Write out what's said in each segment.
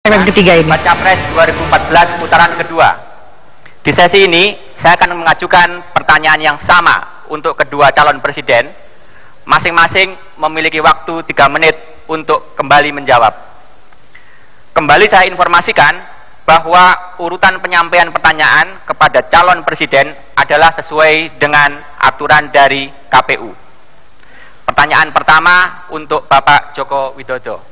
Ketiga ini. Baca Pres 2014 putaran kedua. Di sesi ini saya akan mengajukan pertanyaan yang sama untuk kedua calon presiden. Masing-masing memiliki waktu 3 menit untuk kembali menjawab. Kembali saya informasikan bahwa urutan penyampaian pertanyaan kepada calon presiden adalah sesuai dengan aturan dari KPU. Pertanyaan pertama untuk Bapak Joko Widodo.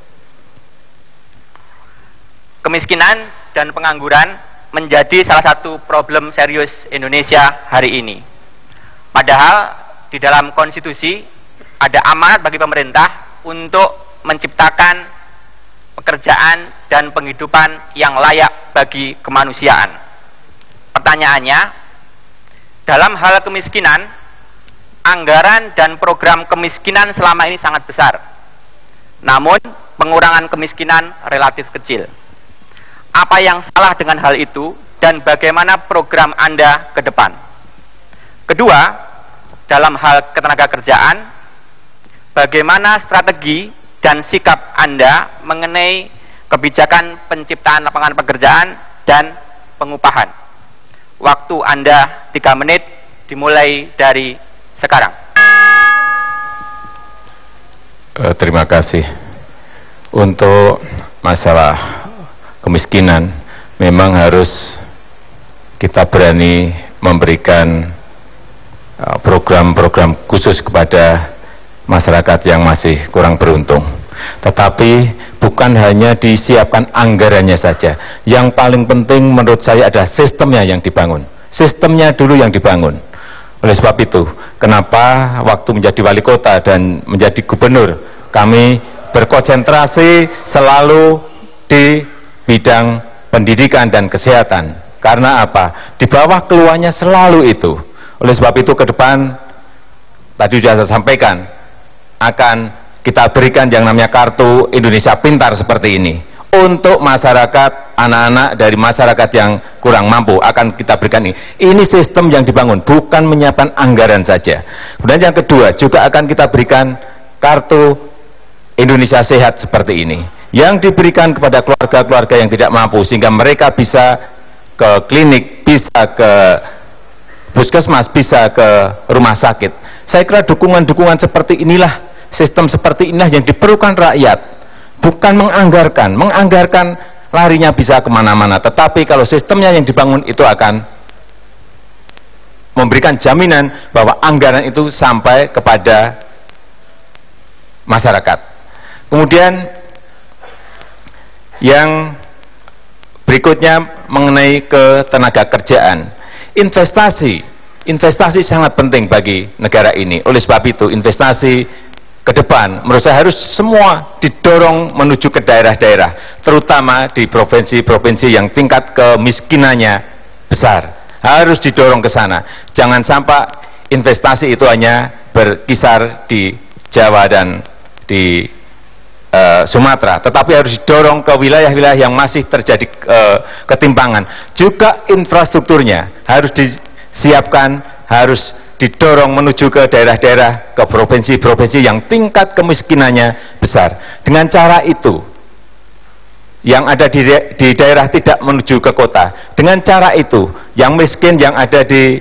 Kemiskinan dan pengangguran menjadi salah satu problem serius Indonesia hari ini. Padahal di dalam konstitusi ada amanat bagi pemerintah untuk menciptakan pekerjaan dan penghidupan yang layak bagi kemanusiaan. Pertanyaannya, dalam hal kemiskinan, anggaran dan program kemiskinan selama ini sangat besar. Namun, pengurangan kemiskinan relatif kecil. Apa yang salah dengan hal itu dan bagaimana program Anda ke depan? Kedua, dalam hal ketenagakerjaan, bagaimana strategi dan sikap Anda mengenai kebijakan penciptaan lapangan pekerjaan dan pengupahan? Waktu Anda 3 menit dimulai dari sekarang. Terima kasih. Untuk masalah kemiskinan memang harus kita berani memberikan program-program khusus kepada masyarakat yang masih kurang beruntung. Tetapi bukan hanya disiapkan anggarannya saja. Yang paling penting menurut saya adalah sistemnya yang dibangun. Sistemnya dulu yang dibangun. Oleh sebab itu, kenapa waktu menjadi wali kota dan menjadi gubernur kami berkonsentrasi selalu di bidang pendidikan dan kesehatan. Karena apa? Di bawah keluarnya selalu itu. Oleh sebab itu ke depan, tadi sudah saya sampaikan, akan kita berikan yang namanya Kartu Indonesia Pintar seperti ini. Untuk masyarakat, anak-anak dari masyarakat yang kurang mampu, akan kita berikan ini. Ini sistem yang dibangun, bukan menyiapkan anggaran saja. Kemudian yang kedua, juga akan kita berikan Kartu Indonesia Sehat seperti ini, yang diberikan kepada keluarga-keluarga yang tidak mampu, sehingga mereka bisa ke klinik, bisa ke puskesmas, bisa ke rumah sakit. Saya kira dukungan-dukungan seperti inilah, sistem seperti inilah yang diperlukan rakyat, bukan menganggarkan larinya bisa kemana-mana, tetapi kalau sistemnya yang dibangun itu akan memberikan jaminan bahwa anggaran itu sampai kepada masyarakat. Kemudian yang berikutnya mengenai ketenagakerjaan. Investasi sangat penting bagi negara ini. Oleh sebab itu, investasi ke depan menurut saya harus semua didorong menuju ke daerah-daerah, terutama di provinsi-provinsi yang tingkat kemiskinannya besar. Harus didorong ke sana. Jangan sampai investasi itu hanya berkisar di Jawa dan di Sumatera, tetapi harus didorong ke wilayah-wilayah yang masih terjadi ketimpangan. Juga infrastrukturnya harus disiapkan, harus didorong menuju ke daerah-daerah, ke provinsi-provinsi yang tingkat kemiskinannya besar. Dengan cara itu, yang ada di daerah tidak menuju ke kota. Dengan cara itu, yang miskin yang ada di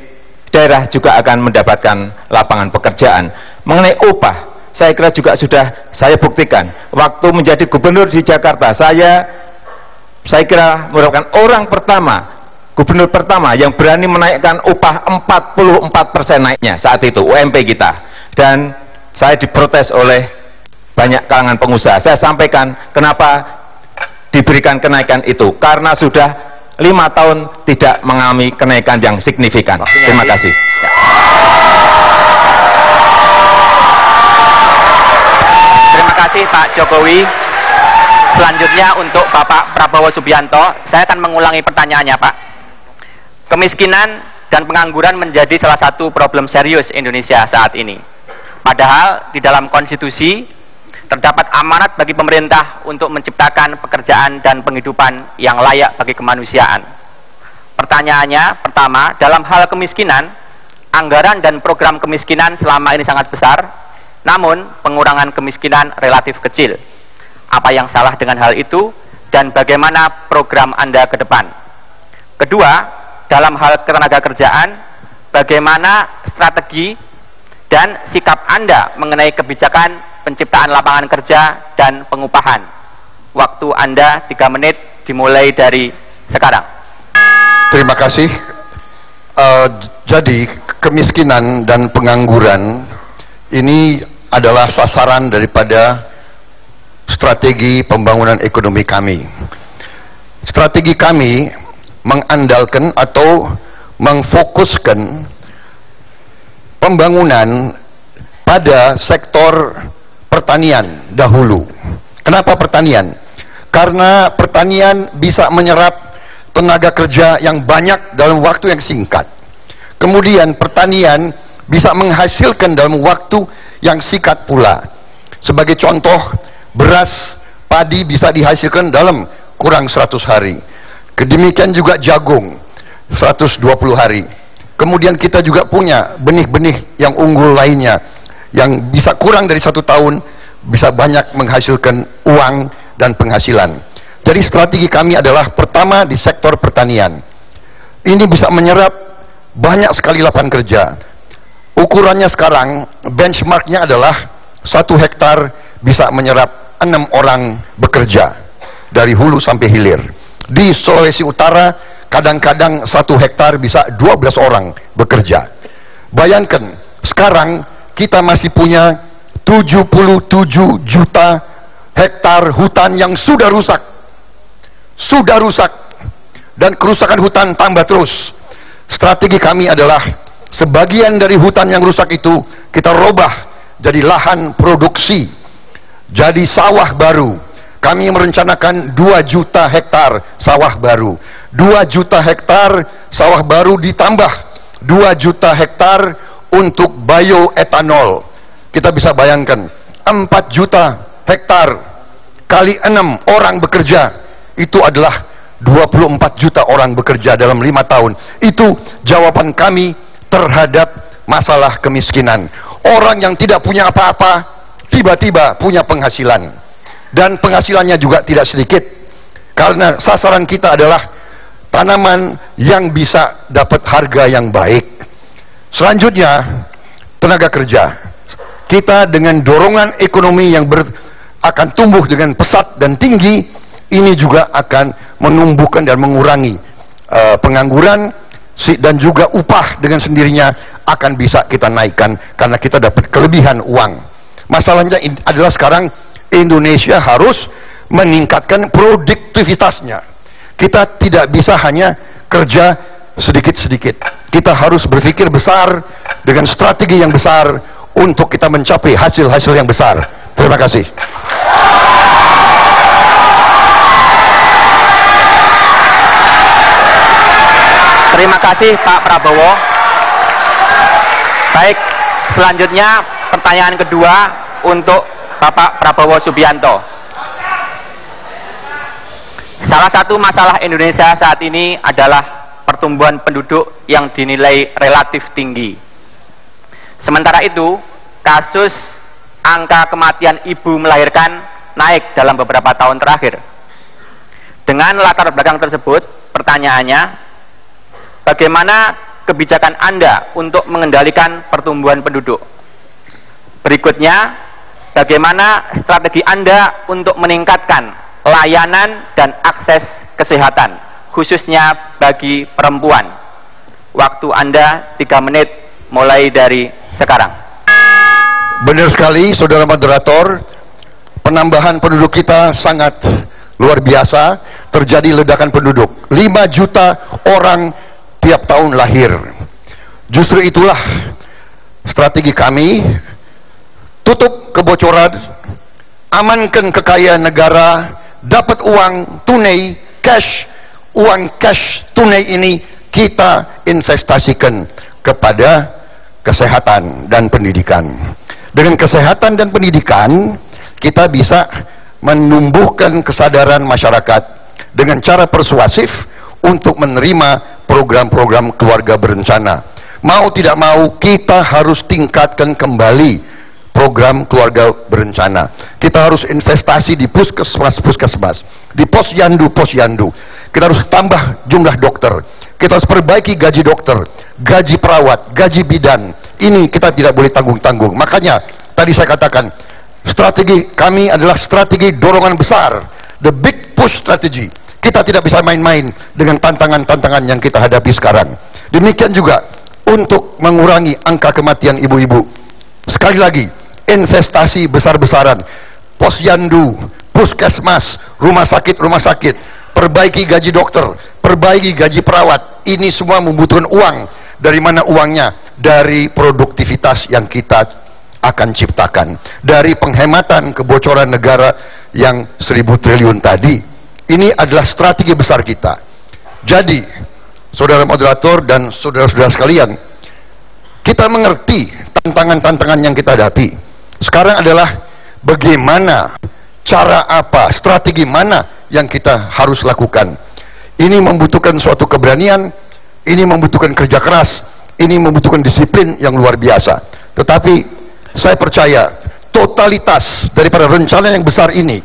daerah juga akan mendapatkan lapangan pekerjaan. Mengenai upah, saya kira juga sudah saya buktikan. Waktu menjadi gubernur di Jakarta, saya kira merupakan orang pertama, gubernur pertama yang berani menaikkan upah 44% naiknya saat itu, UMP kita. Dan saya diprotes oleh banyak kalangan pengusaha. Saya sampaikan kenapa diberikan kenaikan itu, karena sudah 5 tahun tidak mengalami kenaikan yang signifikan. Terima kasih. Terima kasih Pak Jokowi. Selanjutnya untuk Bapak Prabowo Subianto, saya akan mengulangi pertanyaannya Pak. Kemiskinan dan pengangguran menjadi salah satu problem serius Indonesia saat ini. Padahal di dalam konstitusi terdapat amanat bagi pemerintah untuk menciptakan pekerjaan dan penghidupan yang layak bagi kemanusiaan. Pertanyaannya pertama, dalam hal kemiskinan, anggaran dan program kemiskinan selama ini sangat besar. Namun, pengurangan kemiskinan relatif kecil. Apa yang salah dengan hal itu dan bagaimana program Anda ke depan? Kedua, dalam hal ketenaga kerjaan, bagaimana strategi dan sikap Anda mengenai kebijakan penciptaan lapangan kerja dan pengupahan? Waktu Anda 3 menit dimulai dari sekarang. Terima kasih. Jadi kemiskinan dan pengangguran ini adalah sasaran daripada strategi pembangunan ekonomi kami. Strategi kami mengandalkan atau mengfokuskan pembangunan pada sektor pertanian dahulu. Kenapa pertanian? Karena pertanian bisa menyerap tenaga kerja yang banyak dalam waktu yang singkat. Kemudian pertanian bisa menghasilkan dalam waktu yang singkat pula. Sebagai contoh, beras, padi bisa dihasilkan dalam kurang 100 hari. Demikian juga jagung, 120 hari. Kemudian kita juga punya benih-benih yang unggul lainnya, yang bisa kurang dari 1 tahun, bisa banyak menghasilkan uang dan penghasilan. Jadi strategi kami adalah pertama di sektor pertanian. Ini bisa menyerap banyak sekali lapangan kerja. Ukurannya sekarang, benchmarknya adalah 1 hektar bisa menyerap 6 orang bekerja dari hulu sampai hilir. Di Sulawesi Utara kadang-kadang 1 hektar bisa 12 orang bekerja. Bayangkan, sekarang kita masih punya 77 juta hektar hutan yang sudah rusak. Dan kerusakan hutan tambah terus. Strategi kami adalah sebagian dari hutan yang rusak itu kita robah jadi lahan produksi, jadi sawah baru. Kami merencanakan 2 juta hektar sawah baru. 2 juta hektar sawah baru ditambah 2 juta hektar untuk bioetanol. Kita bisa bayangkan 4 juta hektar kali 6 orang bekerja, itu adalah 24 juta orang bekerja dalam 5 tahun. Itu jawaban kami terhadap masalah kemiskinan. Orang yang tidak punya apa-apa tiba-tiba punya penghasilan, dan penghasilannya juga tidak sedikit, karena sasaran kita adalah tanaman yang bisa dapat harga yang baik. Selanjutnya, tenaga kerja. Kita dengan dorongan ekonomi yang akan tumbuh dengan pesat dan tinggi, ini juga akan menumbuhkan dan mengurangi pengangguran, dan juga upah dengan sendirinya akan bisa kita naikkan karena kita dapat kelebihan uang. Masalahnya adalah sekarang Indonesia harus meningkatkan produktivitasnya. Kita tidak bisa hanya kerja sedikit-sedikit. Kita harus berpikir besar dengan strategi yang besar untuk kita mencapai hasil-hasil yang besar. Terima kasih. Terima kasih Pak Prabowo. Baik, selanjutnya pertanyaan kedua untuk Bapak Prabowo Subianto. Salah satu masalah Indonesia saat ini adalah pertumbuhan penduduk yang dinilai relatif tinggi. Sementara itu, kasus angka kematian ibu melahirkan naik dalam beberapa tahun terakhir. Dengan latar belakang tersebut, pertanyaannya, bagaimana kebijakan Anda untuk mengendalikan pertumbuhan penduduk? Berikutnya, bagaimana strategi Anda untuk meningkatkan layanan dan akses kesehatan, khususnya bagi perempuan? Waktu Anda 3 menit mulai dari sekarang. Benar sekali, saudara moderator. Penambahan penduduk kita sangat luar biasa. Terjadi ledakan penduduk. 5 juta orang tiap tahun lahir. Justru itulah strategi kami. Tutup kebocoran, amankan kekayaan negara, dapat uang tunai, cash. Uang cash tunai ini kita investasikan kepada kesehatan dan pendidikan. Dengan kesehatan dan pendidikan, kita bisa menumbuhkan kesadaran masyarakat dengan cara persuasif untuk menerima program-program keluarga berencana. Mau tidak mau, kita harus tingkatkan kembali program keluarga berencana. Kita harus investasi di puskesmas, di posyandu. Kita harus tambah jumlah dokter. Kita harus perbaiki gaji dokter, gaji perawat, gaji bidan. Ini kita tidak boleh tanggung-tanggung. Makanya tadi saya katakan, strategi kami adalah strategi dorongan besar, the big push strategy. Kita tidak bisa main-main dengan tantangan-tantangan yang kita hadapi sekarang. Demikian juga untuk mengurangi angka kematian ibu-ibu. Sekali lagi, investasi besar-besaran, posyandu, puskesmas, rumah sakit, perbaiki gaji dokter, perbaiki gaji perawat. Ini semua membutuhkan uang. Dari mana uangnya? Dari produktivitas yang kita akan ciptakan, dari penghematan kebocoran negara yang 1.000 triliun tadi. Ini adalah strategi besar kita. Jadi, saudara moderator dan saudara-saudara sekalian, kita mengerti tantangan-tantangan yang kita hadapi. Sekarang adalah bagaimana, cara apa, strategi mana yang kita harus lakukan. Ini membutuhkan suatu keberanian, ini membutuhkan kerja keras, ini membutuhkan disiplin yang luar biasa. Tetapi saya percaya totalitas daripada rencana yang besar ini,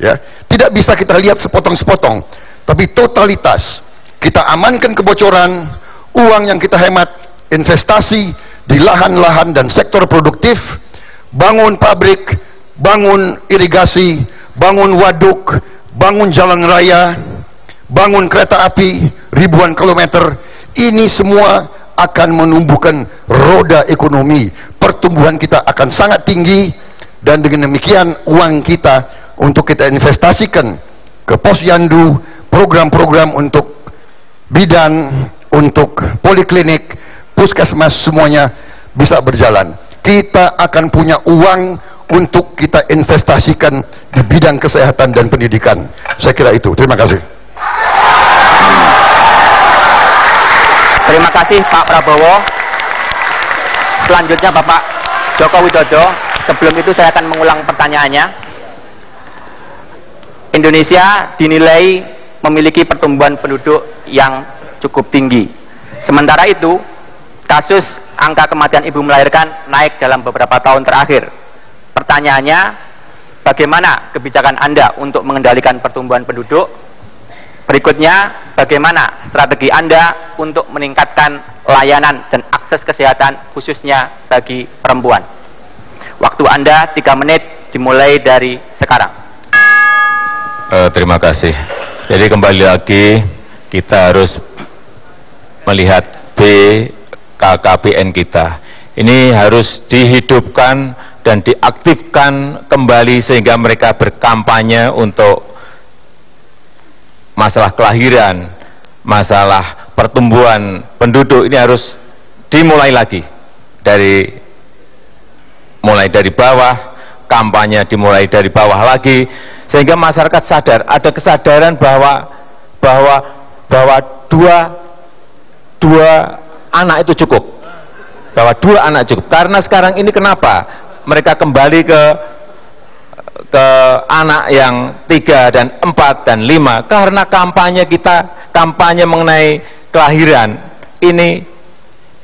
ya, tidak bisa kita lihat sepotong-sepotong, tapi totalitas. Kita amankan kebocoran, uang yang kita hemat, investasi di lahan-lahan dan sektor produktif, bangun pabrik, bangun irigasi, bangun waduk, bangun jalan raya, bangun kereta api ribuan kilometer. Ini semua akan menumbuhkan roda ekonomi. Pertumbuhan kita akan sangat tinggi, dan dengan demikian uang kita untuk kita investasikan ke posyandu, program-program untuk bidan, untuk poliklinik, puskesmas, semuanya bisa berjalan. Kita akan punya uang untuk kita investasikan di bidang kesehatan dan pendidikan. Saya kira itu. Terima kasih. Terima kasih Pak Prabowo. Selanjutnya Bapak Joko Widodo. Sebelum itu saya akan mengulang pertanyaannya. Indonesia dinilai memiliki pertumbuhan penduduk yang cukup tinggi. Sementara itu, kasus angka kematian ibu melahirkan naik dalam beberapa tahun terakhir. Pertanyaannya, bagaimana kebijakan Anda untuk mengendalikan pertumbuhan penduduk? Berikutnya, bagaimana strategi Anda untuk meningkatkan layanan dan akses kesehatan khususnya bagi perempuan? Waktu Anda 3 menit dimulai dari sekarang. Terima kasih. Jadi kembali lagi kita harus melihat BKKBN kita. Ini harus dihidupkan dan diaktifkan kembali sehingga mereka berkampanye untuk masalah kelahiran, masalah pertumbuhan penduduk. Ini harus dimulai lagi mulai dari bawah, kampanye dimulai dari bawah lagi, sehingga masyarakat sadar, ada kesadaran bahwa dua anak itu cukup, bahwa 2 anak cukup. Karena sekarang ini kenapa mereka kembali ke anak yang 3 dan 4 dan 5? Karena kampanye mengenai kelahiran ini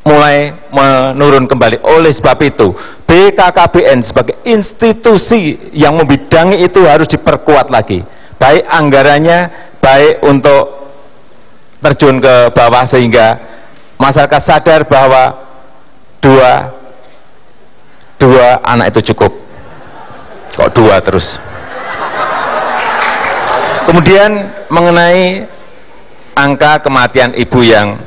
mulai menurun kembali. Oleh sebab itu, BKKBN sebagai institusi yang membidangi itu harus diperkuat lagi, baik anggarannya, baik untuk terjun ke bawah, sehingga masyarakat sadar bahwa dua anak itu cukup. Kok 2 terus? Kemudian mengenai angka kematian ibu yang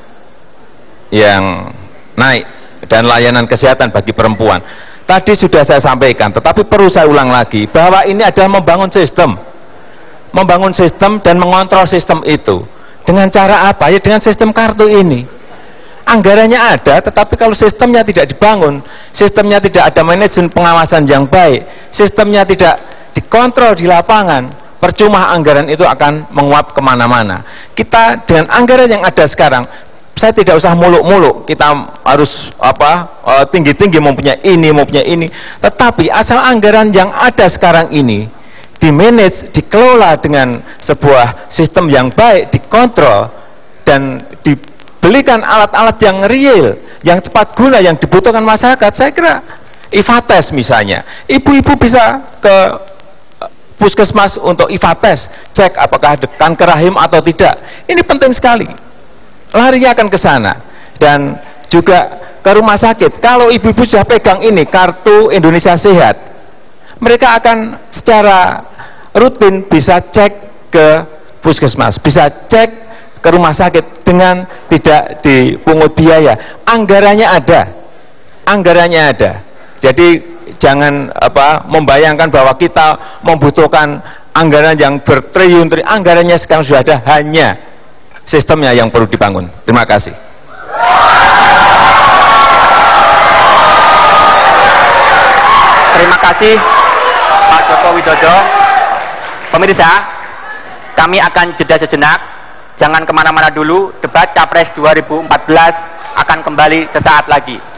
naik dan layanan kesehatan bagi perempuan, tadi sudah saya sampaikan, tetapi perlu saya ulang lagi bahwa ini adalah membangun sistem dan mengontrol sistem itu. Dengan cara apa? Ya dengan sistem kartu ini. Anggarannya ada, tetapi kalau sistemnya tidak dibangun, sistemnya tidak ada manajemen pengawasan yang baik, sistemnya tidak dikontrol di lapangan, percuma anggaran itu akan menguap kemana-mana. Kita dengan anggaran yang ada sekarang, saya tidak usah muluk-muluk, kita harus tinggi-tinggi mempunyai ini, tetapi asal anggaran yang ada sekarang ini dimanage, dikelola dengan sebuah sistem yang baik, dikontrol dan dibelikan alat-alat yang real, yang tepat guna, yang dibutuhkan masyarakat, saya kira IFA-tes misalnya, ibu-ibu bisa ke puskesmas untuk IFA-tes, cek apakah ada kanker rahim atau tidak. Ini penting sekali. Larinya akan ke sana. Dan juga ke rumah sakit. Kalau ibu-ibu sudah pegang ini, kartu Indonesia Sehat, mereka akan secara rutin bisa cek ke puskesmas, bisa cek ke rumah sakit dengan tidak dipungut biaya. Anggarannya ada. Jadi jangan membayangkan bahwa kita membutuhkan anggaran yang bertriliun-triliun. Anggarannya sekarang sudah ada, hanya sistemnya yang perlu dibangun. Terima kasih. Terima kasih Pak Joko Widodo. Pemirsa, kami akan jeda sejenak. Jangan kemana-mana dulu. Debat Capres 2014 akan kembali sesaat lagi.